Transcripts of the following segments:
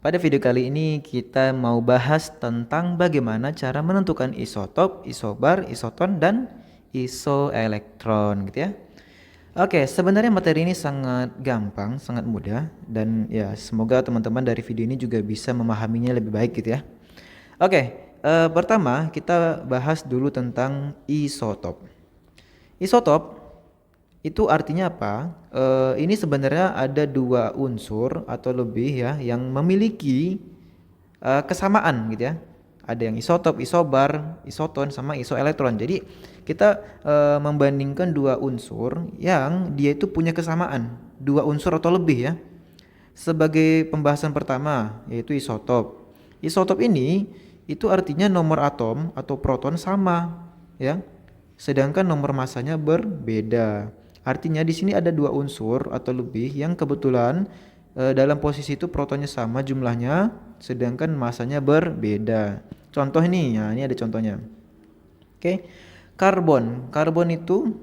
Pada video kali ini kita mau bahas tentang bagaimana cara menentukan isotop, isobar, isoton, dan isoelektron gitu ya. Oke, sebenarnya materi ini sangat gampang, sangat mudah, dan ya semoga teman-teman dari video ini juga bisa memahaminya lebih baik gitu ya. Oke, pertama kita bahas dulu tentang isotop. Isotop itu artinya apa? Ini sebenarnya ada dua unsur atau lebih ya yang memiliki kesamaan gitu ya. Ada yang isotop, isobar, isoton sama isoelektron. Jadi kita membandingkan dua unsur yang dia itu punya kesamaan, dua unsur atau lebih ya. Sebagai pembahasan pertama yaitu isotop. Isotop ini itu artinya nomor atom atau proton sama ya. Sedangkan nomor masanya berbeda. Artinya di sini ada dua unsur atau lebih yang kebetulan dalam posisi itu protonnya sama jumlahnya, sedangkan masanya berbeda. Contoh ini, ya ini ada contohnya. Oke, karbon. Karbon itu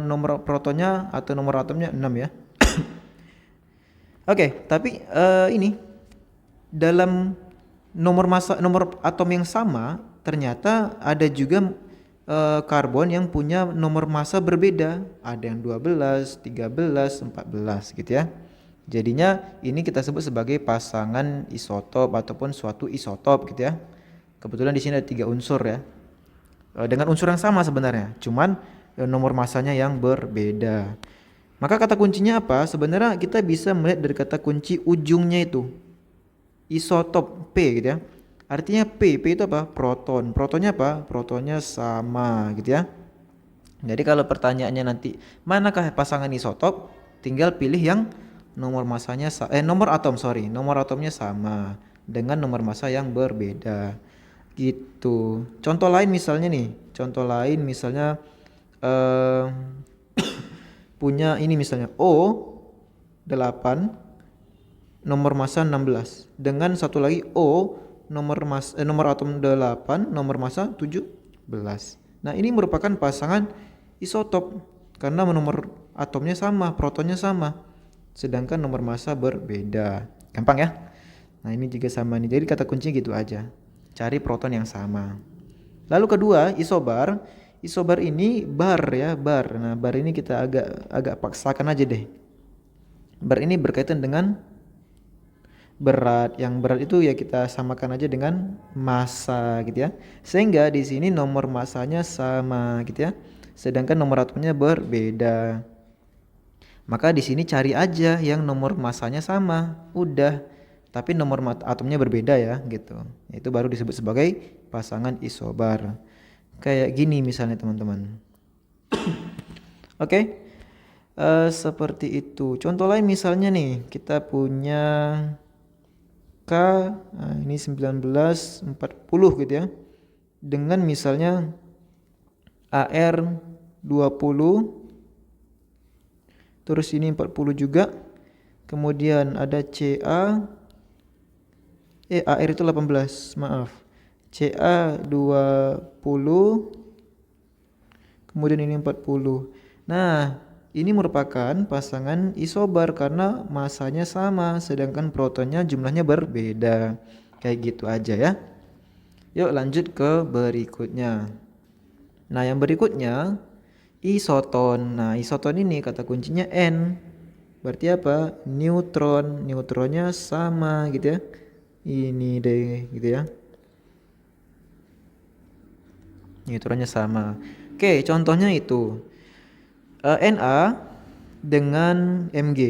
nomor protonnya atau nomor atomnya 6 ya. Oke, tapi ini dalam nomor atom yang sama ternyata ada juga karbon yang punya nomor massa berbeda. Ada yang 12, 13, 14 gitu ya. Jadinya ini kita sebut sebagai pasangan isotop ataupun suatu isotop gitu ya. Kebetulan di sini ada 3 unsur ya. Dengan unsur yang sama sebenarnya, cuman nomor massanya yang berbeda. Maka kata kuncinya apa? Sebenarnya kita bisa melihat dari kata kunci ujungnya itu. Isotop P gitu ya. Artinya P itu apa? Proton. Protonnya apa? Protonnya sama gitu ya. Jadi kalau pertanyaannya nanti manakah pasangan isotop? Tinggal pilih yang nomor masanya nomor atom, nomor atomnya sama dengan nomor massa yang berbeda. Gitu. Contoh lain misalnya nih, contoh lain misalnya eh, punya ini misalnya O8 nomor massa 16 dengan satu lagi nomor atom 8 nomor massa 17. Nah, ini merupakan pasangan isotop karena nomor atomnya sama, protonnya sama, sedangkan nomor massa berbeda. Gampang ya? Nah, ini juga sama nih. Jadi kata kuncinya gitu aja. Cari proton yang sama. Lalu kedua, isobar. Isobar ini bar ya, bar. Nah, bar ini kita agak paksakan aja deh. Bar ini berkaitan dengan berat. Yang berat itu ya kita samakan aja dengan massa gitu ya. Sehingga di sini nomor massanya sama gitu ya. Sedangkan nomor atomnya berbeda. Maka di sini cari aja yang nomor massanya sama. Udah. Tapi nomor atomnya berbeda ya gitu. Itu baru disebut sebagai pasangan isobar. Kayak gini misalnya teman-teman. Oke. Seperti itu. Contoh lain misalnya nih, kita punya K, nah ini 1940 gitu ya. Dengan misalnya AR 20, terus ini 40 juga. Kemudian ada AR itu 18, maaf. CA 20, kemudian ini 40. Nah, ini merupakan pasangan isobar karena masanya sama, sedangkan protonnya jumlahnya berbeda. Kayak gitu aja ya. Yuk lanjut ke berikutnya. Nah, yang berikutnya isoton. Nah, isoton ini kata kuncinya N. Berarti apa? Neutron. Neutronnya sama gitu ya. Ini deh gitu ya. Neutronnya sama. Oke, contohnya itu. Na dengan Mg.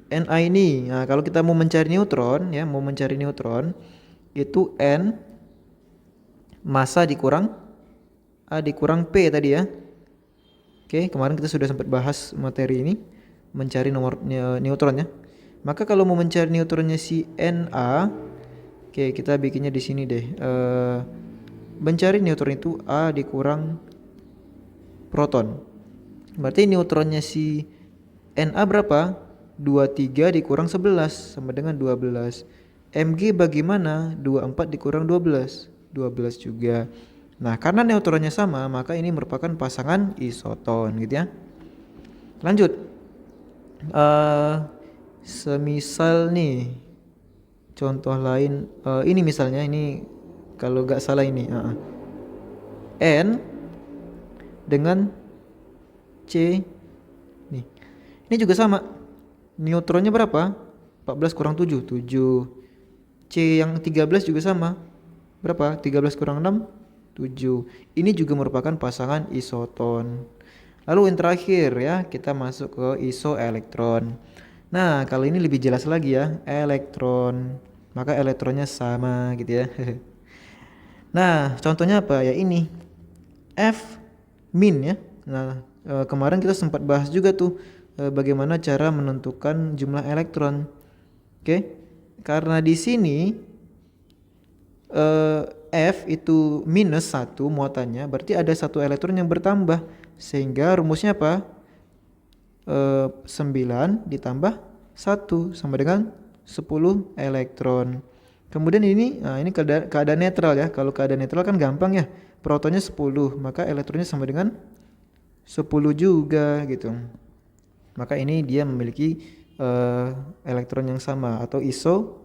Na ini, nah kalau kita mau mencari neutron ya, mau mencari neutron itu N massa dikurang A dikurang P tadi ya. Oke, kemarin kita sudah sempat bahas materi ini mencari nomor neutron ya. Maka kalau mau mencari neutronnya si Na, oke kita bikinnya di sini deh. Mencari neutron itu A dikurang proton. Berarti neutronnya si Na berapa? 23 dikurang 11 sama dengan 12. Mg bagaimana? 24 dikurang 12. 12 juga. Nah, karena neutronnya sama, maka ini merupakan pasangan isoton gitu ya. Lanjut. Semisal nih Contoh lain ini misalnya ini kalau nggak salah ini N dengan C nih. Ini juga sama. Neutronnya berapa? 14 kurang 7, 7. C yang 13 juga sama. Berapa? 13 kurang 6, 7. Ini juga merupakan pasangan isoton. Lalu yang terakhir ya, kita masuk ke isoelektron. Nah, kalau ini lebih jelas lagi ya, elektron. Maka elektronnya sama gitu ya. Nah, contohnya apa? Ya ini. F min ya. Nah, kemarin kita sempat bahas juga tuh bagaimana cara menentukan jumlah elektron. Oke. Karena di sini F itu minus 1 muatannya, berarti ada satu elektron yang bertambah. Sehingga rumusnya apa? 9 ditambah 1 sama dengan 10 elektron. Kemudian ini, nah ini keadaan netral ya. Kalau keadaan netral kan gampang ya. Protonnya 10, maka elektronnya sama dengan 10 juga gitu. Maka ini dia memiliki elektron yang sama atau iso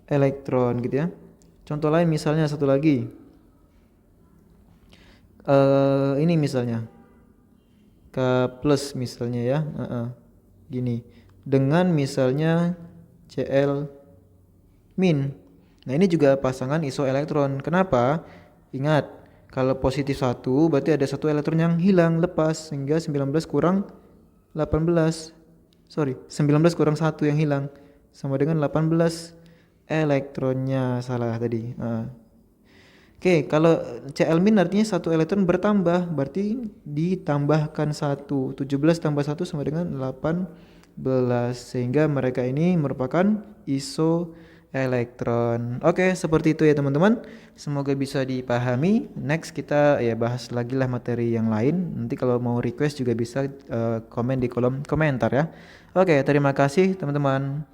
elektron gitu ya. Contoh lain misalnya satu lagi. Ini misalnya K plus misalnya ya. Gini. Dengan misalnya Cl min. Nah, ini juga pasangan isoelektron. Kenapa? Ingat, kalau positif 1 berarti ada satu elektron yang hilang lepas sehingga 19 kurang 18. Sorry, 19 kurang 1 yang hilang sama dengan 18 elektronnya, salah tadi. Oke, kalau Cl min artinya satu elektron bertambah, berarti ditambahkan 1. 17 tambah 1 sama dengan 18, sehingga mereka ini merupakan iso elektron. Oke, seperti itu ya teman-teman. Semoga bisa dipahami. Next kita ya bahas lagi lah materi yang lain. Nanti kalau mau request juga bisa komen di kolom komentar ya. Oke, terima kasih teman-teman.